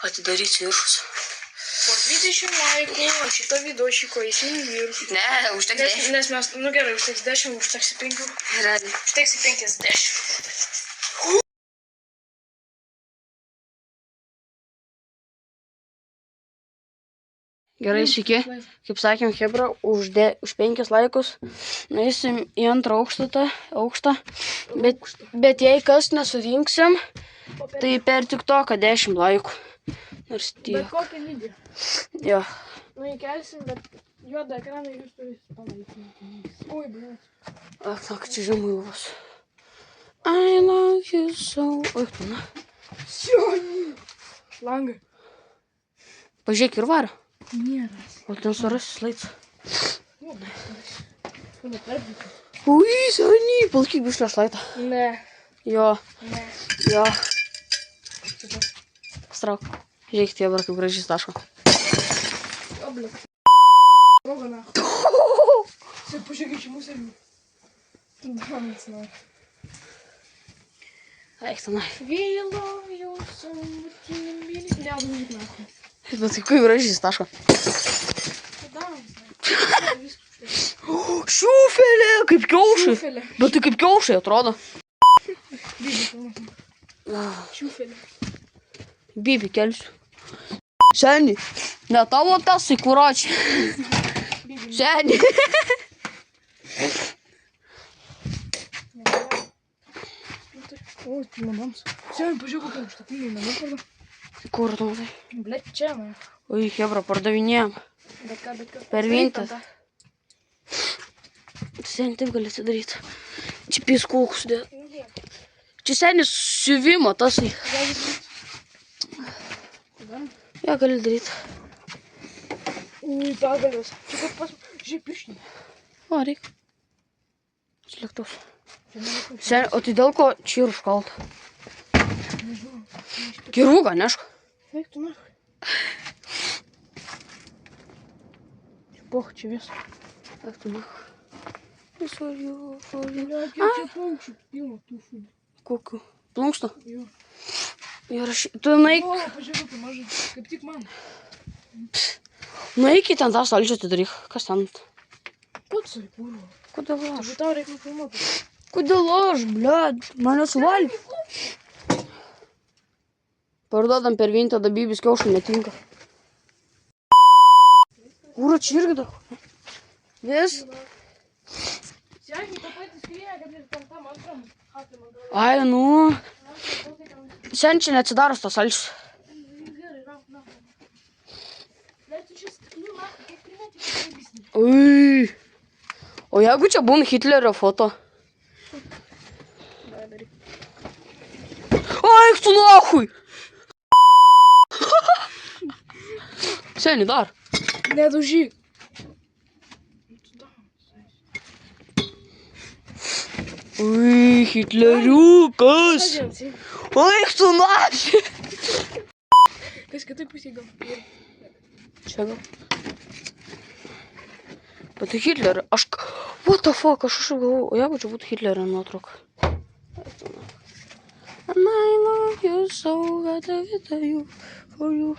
Atidaryti viršus. Po 20 laikų šito videošiko įsim viršus. Ne, užteks 10. Nes mes, nu gerai, užteks 10, užteks 5. Realiai. Užteks 50. Gerai, sveiki. Kaip sakėm, Hebra, už 5 laikus nueisim į antrą aukštą. Bet jei kas nesurinksim, tai per TikToką 10 laikų. Nors tiek. Bet kokį lygį. Jo. Nu įkelsim, bet juodą ekraną jūs turite palaikinti. Ui, blėt. Ak, čia žemai luvos. I love you so. Oi, pana. Sioni. Langai. Pažiūrėk ir vario. Nėra. O ten surasis laits. Nu, blėt. Kuna perbytų. Ui, seniai, palaikyk bišlio šlaitą. Ne. Jo. Ne. Jo. Strauk. Žiūrėk, tie kaip gražiai taško. O, blėt. Roga, na. Sėk, pažiūrėk, čia mūsų irgi. Damas, na. Eik, tenai. We love you so much. Liaudų žyk, na. Bet kaip gražiai taško. Damas, na. Šiufelė, kaip kiaušai. Šiufelė. Bet tai kaip kiaušai atrodo. Bibi, pamatom. Šiufelė. Bibi, kelsiu. Seniai, ne tavo tasai kuračiai. Seniai. O, tai madams. Seniai, pažiūrėk, kokia aukšta piliai, dabar parda. Kur tu matai? Blet, čia, na. Oi, Hebra, pardavinėjom. Bet ką. Per vintas. Seniai, taip gali atsidaryti. Čia piskūkų sudėt. Čia seniai siuvimo tasai. Ja, gali daryti. Ui, pagalios. Čia kaip pas... Žiūrėk, pirštinį. O, reik. Slėgtus. Seniai, o tai dėl ko čia ir užkalta? Nežinau. Kirūką, nešk. Eik tu, na. Poch, čia visą. Eik tu, na. Visoju. Kiek čia paukščių pilno tų šūdų. Kokiu? Plunkstų? Jo. Ir aš... Tu nueik... O, pažiūrėk, tu mažai. Kaip tik man. Nueik į ten tą stalčių atidaryk. Kas ten? Pats įkūrų. Kodėl aš? Tačiau tau reikia nufilmuoti. Kodėl aš, blėd? Mane suvalgė. Parduodam per vintą, tada Bibis kiaušų netinka. Kūra čia irgi daug. Vis? Seniai, tą patį skrieja, kad ir tam antram. Ai, nu. Sen čia neatsidaros tas stalčius. Gerai, na. Bet tu čia stiklių, na, kaip primėti, kaip bisnį. Ui. O jeigu čia būna Hitlerio foto? Daryk. Eik tu nahui! Seniai dar. Nedužyk. Ui, Hitleriukas. Eik tu nahui! Kas kitai pusėj gal. Čia gal. Bet tai Hitlerio, aš... What the fuck, aš galvoju, o jeigu čia būtų Hitlerio nuotrauka. And I love you so, that I did you for you.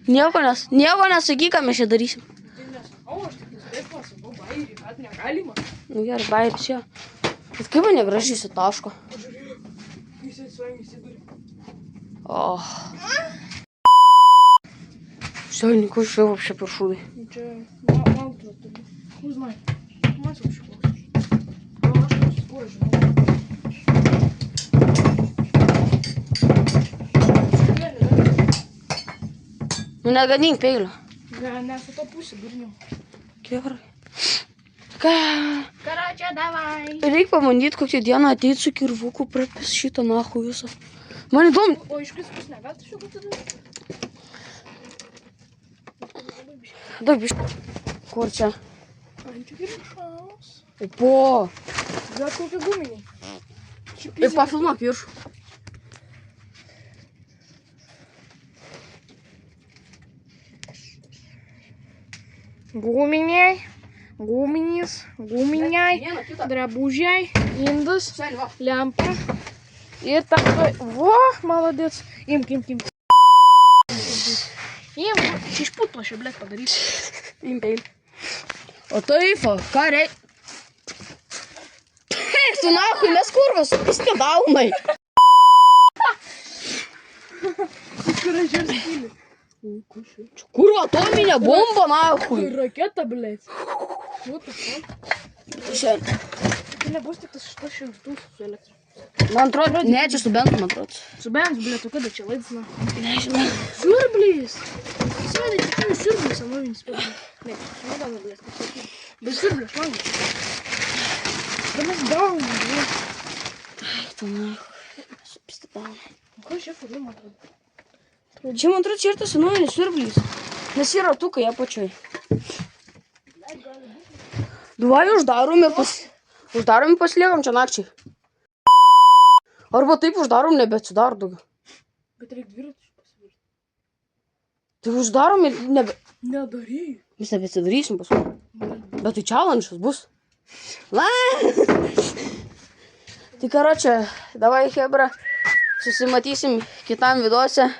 Nieko nesakyk, ką mes čia darysim. Tai nesakau, aš tik taip pasakau, bairį, kad negalima. Nu gerai, bairis jo. Bet kaip man negražiai įsitaško. Pažiūrėjau, jisai su vami įsidūrė. Oh. Seniai, ko čia вообще паршуды? Čia mano turbūt. Nu, žinai, man čia kažkaip klausiu. Gal aš nesusikūrė, žinau. Nu negadink peilio. Ne, su to pusė, durniau. Gerai. Ką? Karačia, davai. Reik pamandyti, kokią dieną ateit su kirvuku prapis šitą nahu visą. Man įdomu. O iš principus negalite šio būti daryti? Daug biškų. Kur čia? Ai, čia viršaus. Po. Bet kokie guminiai. Ir pafilmuok viršų. Guminiai. guminys, guminiai, drabužiai, indas, lempa. Ir tam, vo, maladėts. Imk. Imk, išputo aš, blėt, padarysiu. Imk peilį. O taip, ką reikia? Eik tu nahui, mes kurvas, piskadaunai. Kurva, atominė bomba, nahui. Raketa, blėt. What the fuck? Šiandien. Tai nebus tik tas šitas šimtus su elektra. Man atrodo, ne, čia su benzu, man atrodo. Su benzu, blėt, o kada čia laidina? Nežinau. Siurblys! Sėdė, tikrai siurblys, anovinis pėdė. Ne, nedavno, blėt, kaip sakyti. Bet siurblio, šlangai. Da mes gaunam, blėt. Eik tu nahui, mes piskadaunai. Ką čia furnu, man atrodo? Čia, man atrodo, čia ir tas anovinis siurblys. Nes yra ratukai apačioj. Davai uždarom ir pasiliekam čia nakčiai. Arba taip uždarom, nebeatsidaro daugiau. Bet reik dviračių pasivirti. Tai uždarom ir Nedarėjai. mes nebeatsidarysim paskui. Bet tai challenge'as bus. La! Tai karočią, davai, hebra, susimatysim kitam videose.